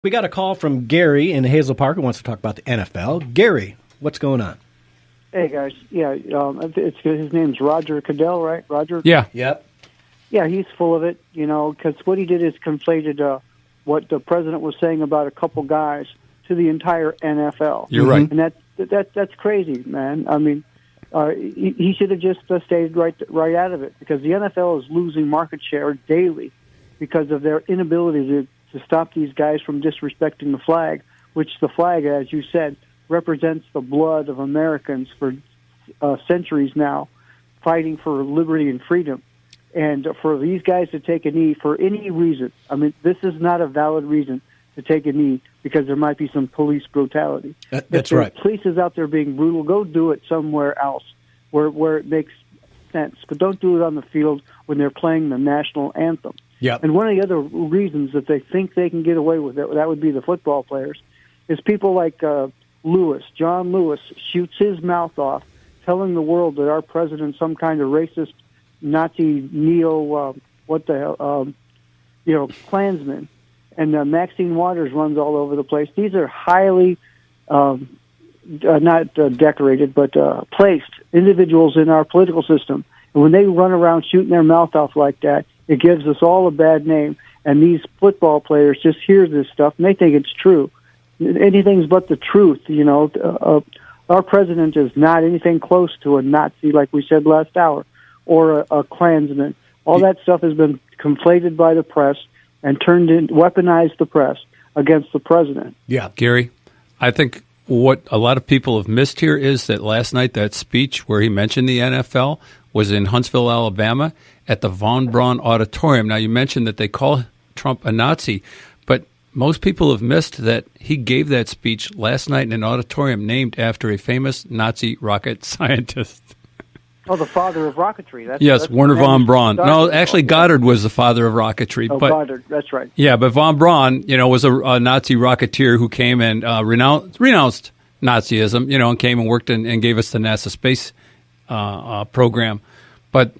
We got a call from Gary in Hazel Park who wants to talk about the NFL. Gary, what's going on? Hey, guys. Yeah, his name's Roger Goodell, right? Roger? Yeah. Yep. Yeah, he's full of it, because what he did is conflated what the president was saying about a couple guys to the entire NFL. You're right. And that's crazy, man. I mean, he should have just stayed right out of it, because the NFL is losing market share daily because of their inability to stop these guys from disrespecting the flag, which the flag, as you said, represents the blood of Americans for centuries now, fighting for liberty and freedom. And for these guys to take a knee for any reason, I mean, this is not a valid reason to take a knee, because there might be some police brutality. That's right. If police is out there being brutal, go do it somewhere else where it makes sense. But don't do it on the field when they're playing the national anthem. Yep. And one of the other reasons that they think they can get away with it, that would be the football players, is people like John Lewis, shoots his mouth off, telling the world that our president's some kind of racist, Nazi, Klansman. And Maxine Waters runs all over the place. These are highly, not decorated, but placed individuals in our political system. And when they run around shooting their mouth off like that, it gives us all a bad name. And these football players just hear this stuff, and they think it's true. Anything's but the truth, Our president is not anything close to a Nazi, like we said last hour, or a Klansman. All that stuff has been conflated by the press and weaponized the press against the president. Yeah. Gary, I think what a lot of people have missed here is that last night that speech where he mentioned the NFL was in Huntsville, Alabama, at the Von Braun Auditorium. Now, you mentioned that they call Trump a Nazi, but most people have missed that he gave that speech last night in an auditorium named after a famous Nazi rocket scientist. Oh, the father of rocketry. That's Werner von Braun. No, actually, Goddard was the father of rocketry. Oh, Goddard, that's right. Yeah, but von Braun, was a Nazi rocketeer who came and renounced Nazism, and came and worked and gave us the NASA space program. But,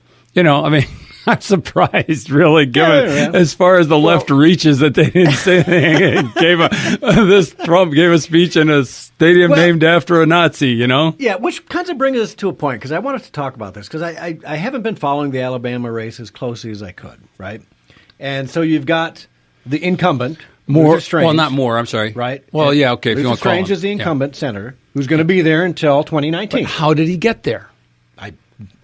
I'm surprised, really, given as far as the left reaches, that they didn't say anything. Trump gave a speech in a stadium named after a Nazi, Yeah, which kind of brings us to a point, because I wanted to talk about this, because I haven't been following the Alabama race as closely as I could, right? And so you've got the incumbent, Luther Strange. Well, not more, I'm sorry. Right? Well, yeah, okay, if you want to call him. Strange is the incumbent senator who's going to be there until 2019. But how did he get there? I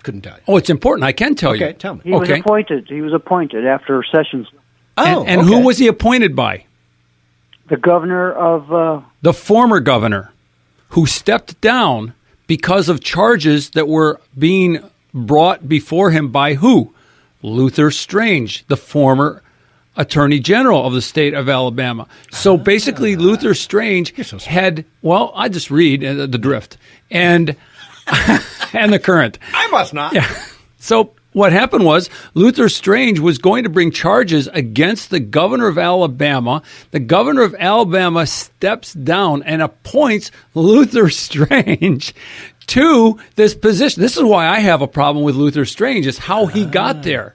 couldn't tell you. Oh, it's important. I can tell you. Okay, tell me. He was appointed. He was appointed after Sessions. Oh, and who was he appointed by? The governor of... the former governor, who stepped down because of charges that were being brought before him by who? Luther Strange, the former Attorney General of the state of Alabama. So basically, Luther Strange had... Well, I just read the drift. And... and the current. I must not. Yeah. So what happened was Luther Strange was going to bring charges against the governor of Alabama. The governor of Alabama steps down and appoints Luther Strange to this position. This is why I have a problem with Luther Strange, is how he got there.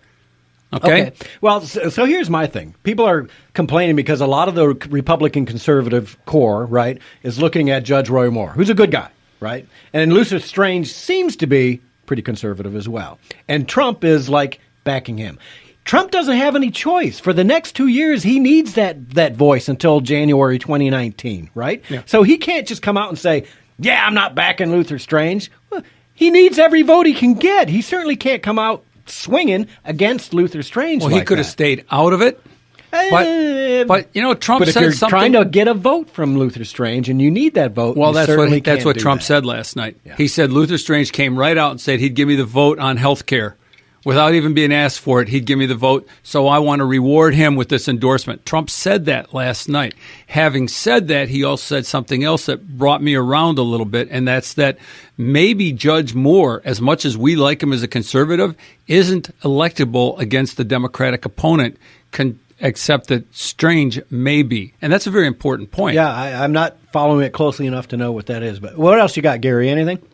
Okay. Well, so here's my thing. People are complaining because a lot of the Republican conservative core, right, is looking at Judge Roy Moore, who's a good guy. Right? And Luther Strange seems to be pretty conservative as well. And Trump is like backing him. Trump doesn't have any choice. For the next 2 years, he needs that voice until January 2019, right? Yeah. So he can't just come out and say, yeah, I'm not backing Luther Strange. Well, he needs every vote he can get. He certainly can't come out swinging against Luther Strange. Well, he could have stayed out of it. But Trump said you're something. Trying to get a vote from Luther Strange, and you need that vote. Well, that's what Trump said last night. Yeah. He said Luther Strange came right out and said he'd give me the vote on health care. Without even being asked for it, he'd give me the vote. So I want to reward him with this endorsement. Trump said that last night. Having said that, he also said something else that brought me around a little bit, and that's that maybe Judge Moore, as much as we like him as a conservative, isn't electable against the Democratic opponent, except that Strange may be. And that's a very important point. Yeah, I'm not following it closely enough to know what that is. But what else you got, Gary? Anything?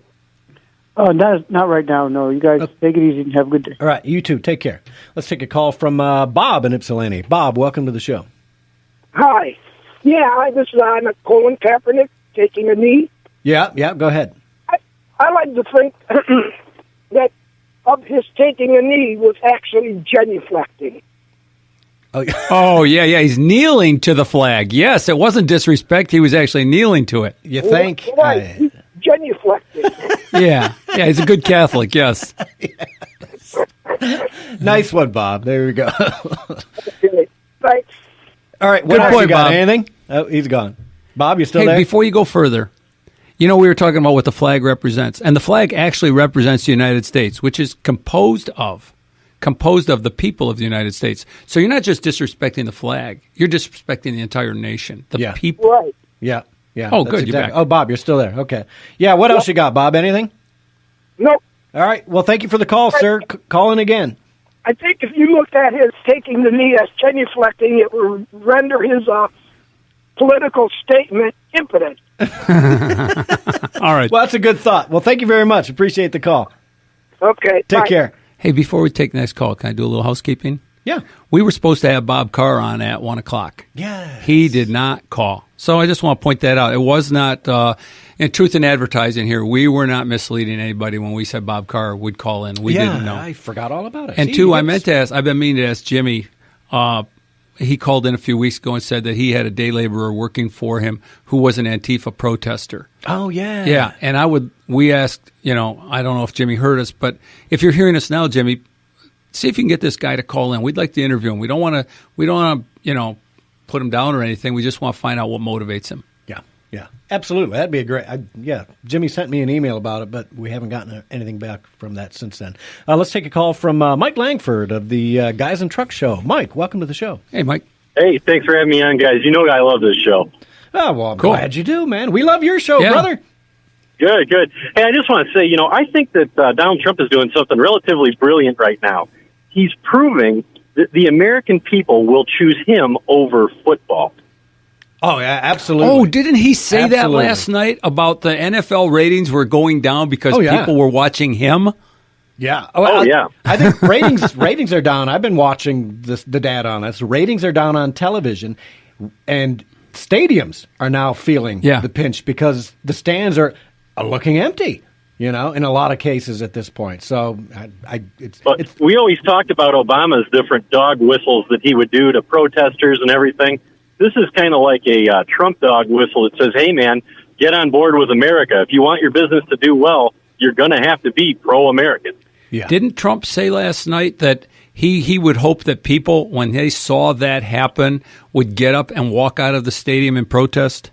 Not right now, no. You guys take it easy and have a good day. All right, you too. Take care. Let's take a call from Bob in Ypsilanti. Bob, welcome to the show. Hi. Yeah, this is on Colin Kaepernick taking a knee. Yeah, go ahead. I like to think that of his taking a knee was actually genuflecting. Oh, yeah, he's kneeling to the flag. Yes, it wasn't disrespect. He was actually kneeling to it. You think? Right, he's genuflecting. Yeah, he's a good Catholic, yes. Nice one, Bob. There we go. Okay, thanks. All right, what Good else point, you got? Bob. Anything? Oh, he's gone. Bob, you still Hey, there? before you go further, we were talking about what the flag represents, and the flag actually represents the United States, which is composed of the people of the United States. So you're not just disrespecting the flag; you're disrespecting the entire nation, the people. Right. Yeah. Oh, that's good, you're back. Oh, Bob, you're still there. Okay. Yeah, what else you got, Bob? Anything? Nope. All right. Well, thank you for the call, sir. Call in again. I think if you looked at his taking the knee as genuflecting, it would render his political statement impotent. All right. Well, that's a good thought. Well, thank you very much. Appreciate the call. Okay. Take bye. care. Hey, before we take the next call, can I do a little housekeeping? Yeah. We were supposed to have Bob Carr on at 1 o'clock. Yes. He did not call. So I just want to point that out. It was not, in truth in advertising here, we were not misleading anybody when we said Bob Carr would call in. We didn't know. I forgot all about it. And See, two, I meant to ask, I've been meaning to ask Jimmy, he called in a few weeks ago and said that he had a day laborer working for him who was an Antifa protester. Oh, yeah. Yeah, and we asked, I don't know if Jimmy heard us, but if you're hearing us now, Jimmy, see if you can get this guy to call in. We'd like to interview him. We don't want to, put him down or anything. We just want to find out what motivates him. Yeah, absolutely. That'd be a great. Jimmy sent me an email about it, but we haven't gotten anything back from that since then. Let's take a call from Mike Langford of the Guys and Trucks Show. Mike, welcome to the show. Hey, Mike. Hey, thanks for having me on, guys. You know I love this show. Oh, well, I'm Cool. glad you do, man. We love your show, Yeah. brother. Good. Hey, I just want to say, I think that Donald Trump is doing something relatively brilliant right now. He's proving that the American people will choose him over football. Oh, yeah, absolutely. Oh, didn't he say that Absolutely. last night about the NFL ratings were going down because people were watching him? Yeah. Yeah. I think ratings are down. I've been watching the data on this. Ratings are down on television, and stadiums are now feeling the pinch because the stands are looking empty. In a lot of cases at this point. So, we always talked about Obama's different dog whistles that he would do to protesters and everything. This is kind of like a Trump dog whistle that says, hey, man, get on board with America. If you want your business to do well, you're going to have to be pro-American. Yeah. Didn't Trump say last night that he would hope that people, when they saw that happen, would get up and walk out of the stadium and protest?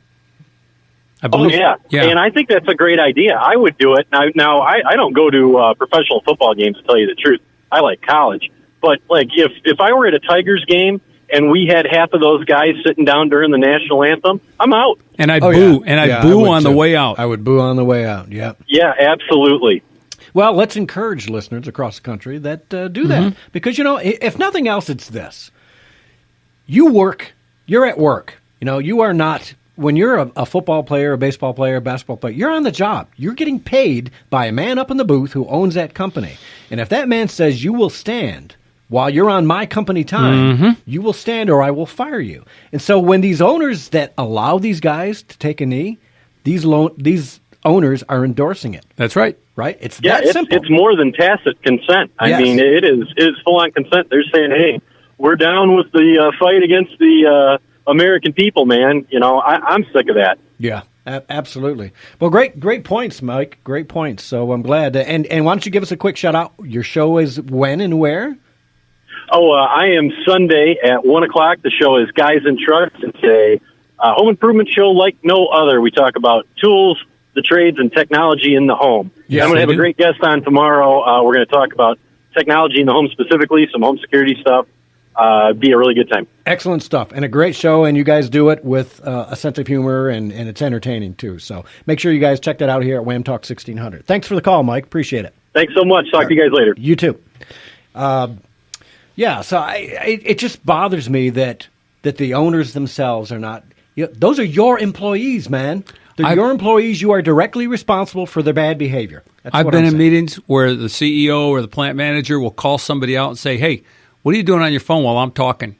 I believe, yeah. And I think that's a great idea. I would do it. Now I don't go to professional football games, to tell you the truth. I like college. But, if I were at a Tigers game and we had half of those guys sitting down during the national anthem, I'm out. And I'd boo. Yeah. And I'd boo on the way out. I would boo on the way out, yeah. Yeah, absolutely. Well, let's encourage listeners across the country that do that. Because, if nothing else, it's this. You're at work. You are not, when you're a football player, a baseball player, a basketball player, you're on the job. You're getting paid by a man up in the booth who owns that company. And if that man says you will stand while you're on my company time, you will stand or I will fire you. And so when these owners that allow these guys to take a knee, these owners are endorsing it. That's right. Right? It's Yeah, that simple. it's more than tacit consent. I mean, it is full-on consent. They're saying, hey, we're down with the fight against the American people, man. I'm sick of that. Yeah, absolutely. Well, great points, Mike. Great points. So I'm glad. And why don't you give us a quick shout out? Your show is when and where? I am Sunday at 1 o'clock. The show is Guys and Trucks. It's a home improvement show like no other. We talk about tools, the trades, and technology in the home. Yes, I'm going to have we a do. great guest on tomorrow. We're going to talk about technology in the home specifically, some home security stuff. Be a really good time. Excellent stuff. And a great show, and you guys do it with a sense of humor, and it's entertaining, too. So make sure you guys check that out here at Wham Talk 1600. Thanks for the call, Mike. Appreciate it. Thanks so much. Talk to you guys later. You too. So it just bothers me that the owners themselves are not. Those are your employees, man. They're your employees. You are directly responsible for their bad behavior. That's I've what been I'm in saying. meetings where the CEO or the plant manager will call somebody out and say, hey, what are you doing on your phone while I'm talking?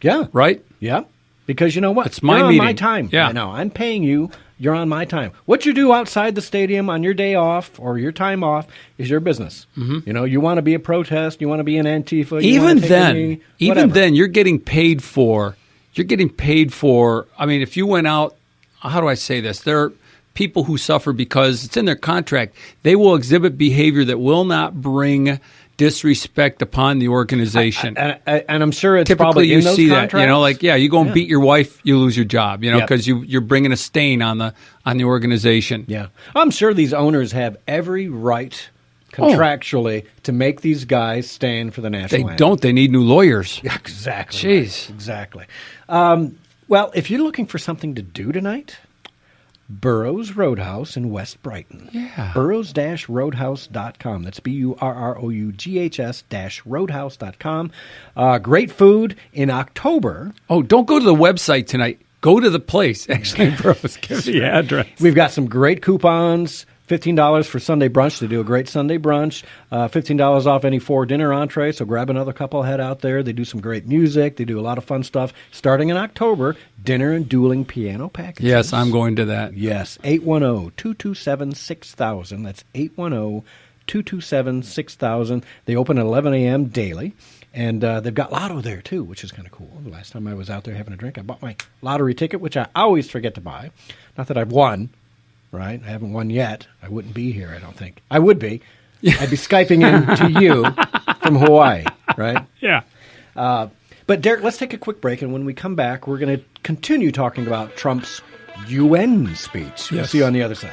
Yeah. Right? Yeah. because you know what? It's my You're meeting. on my time. Yeah. I know. I'm paying you. You're on my time. What you do outside the stadium on your day off or your time off is your business. Mm-hmm. You know, you want to be a protest, you want to be an Antifa. Even then, you're getting paid for. I mean, if you went out, how do I say this? There are people who suffer because it's in their contract. They will exhibit behavior that will not bring disrespect upon the organization. And I'm sure it's typically probably you in those see contracts. that, you know, like you go and beat your wife, you lose your job, you know, because you're bringing a stain on the organization. Yeah, I'm sure these owners have every right contractually to make these guys stand for the national anthem. They don't. They need new lawyers. Yeah, exactly. Jeez. Right. Exactly. Well, if you're looking for something to do tonight, Burroughs Roadhouse in West Brighton. Yeah. Burroughs-Roadhouse.com. That's Burroughs-Roadhouse.com. Great food in October. Oh, don't go to the website tonight. Go to the place. Actually, Burroughs, give the address. We've got some great coupons. $15 for Sunday brunch. They do a great Sunday brunch. $15 off any 4 dinner entrees. So grab another couple, head out there. They do some great music. They do a lot of fun stuff. Starting in October, dinner and dueling piano packages. Yes, I'm going to that. Yes, 810-227-6000. That's 810-227-6000. They open at 11 a.m. daily. And they've got lotto there, too, which is kind of cool. The last time I was out there having a drink, I bought my lottery ticket, which I always forget to buy. Not that I've won. Right? I haven't won yet. I wouldn't be here, I don't think. I would be. I'd be Skyping in to you from Hawaii, right? Yeah. But, Derek, let's take a quick break, and when we come back, we're going to continue talking about Trump's UN speech. We'll see you on the other side.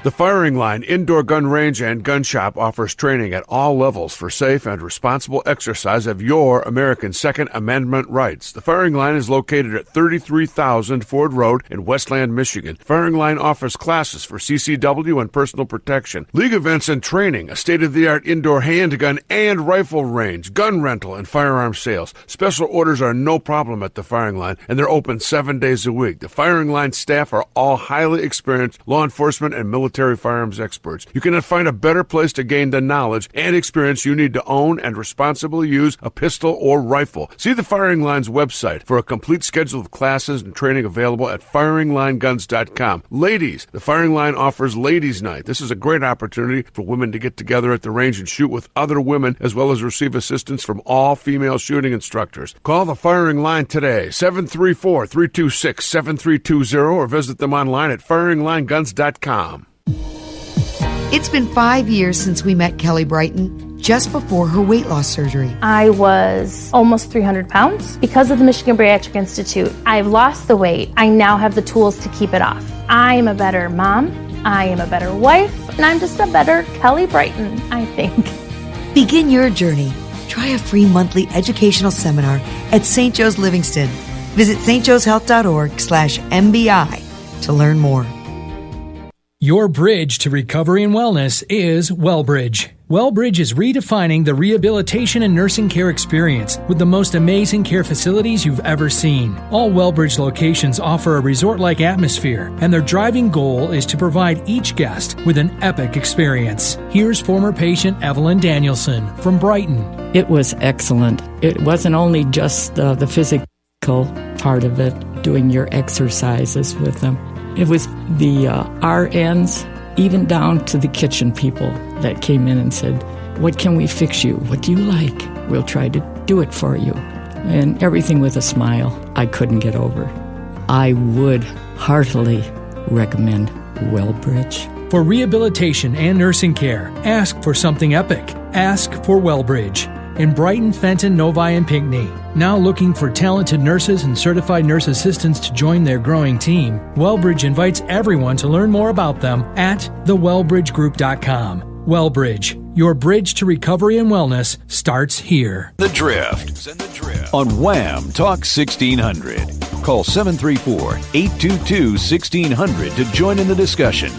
The Firing Line Indoor Gun Range and Gun Shop offers training at all levels for safe and responsible exercise of your American Second Amendment rights. The Firing Line is located at 33,000 Ford Road in Westland, Michigan. Firing Line offers classes for CCW and personal protection, league events and training, a state-of-the-art indoor handgun and rifle range, gun rental, and firearm sales. Special orders are no problem at the Firing Line, and they're open 7 days a week. The Firing Line staff are all highly experienced law enforcement and military firearms experts. You cannot find a better place to gain the knowledge and experience you need to own and responsibly use a pistol or rifle. See the Firing Line's website for a complete schedule of classes and training available at firinglineguns.com. Ladies, the Firing Line offers Ladies' Night. This is a great opportunity for women to get together at the range and shoot with other women, as well as receive assistance from all female shooting instructors. Call the Firing Line today, 734-326-7320, or visit them online at firinglineguns.com. It's been 5 years since we met Kelly Brighton, just before her weight loss surgery. I was almost 300 pounds. Because of the Michigan Bariatric Institute, I've lost the weight. I now have the tools to keep it off. I am a better mom, I am a better wife, and I'm just a better Kelly Brighton, I think. Begin your journey. Try a free monthly educational seminar at St. Joe's Livingston. Visit stjoe'shealth.org/MBI to learn more. Your bridge to recovery and wellness is Wellbridge. Wellbridge is redefining the rehabilitation and nursing care experience with the most amazing care facilities you've ever seen. All Wellbridge locations offer a resort-like atmosphere, and their driving goal is to provide each guest with an epic experience. Here's former patient Evelyn Danielson from Brighton. It was excellent. It wasn't only just the physical part of it, doing your exercises with them. It was the RNs, even down to the kitchen people that came in and said, "What can we fix you? What do you like? We'll try to do it for you." And everything with a smile. I couldn't get over. I would heartily recommend Wellbridge. For rehabilitation and nursing care, ask for something epic. Ask for Wellbridge. In Brighton, Fenton, Novi, and Pinckney. Now looking for talented nurses and certified nurse assistants to join their growing team, Wellbridge invites everyone to learn more about them at thewellbridgegroup.com. Wellbridge, your bridge to recovery and wellness starts here. The Drift on Wham Talk 1600. Call 734-822-1600 to join in the discussion.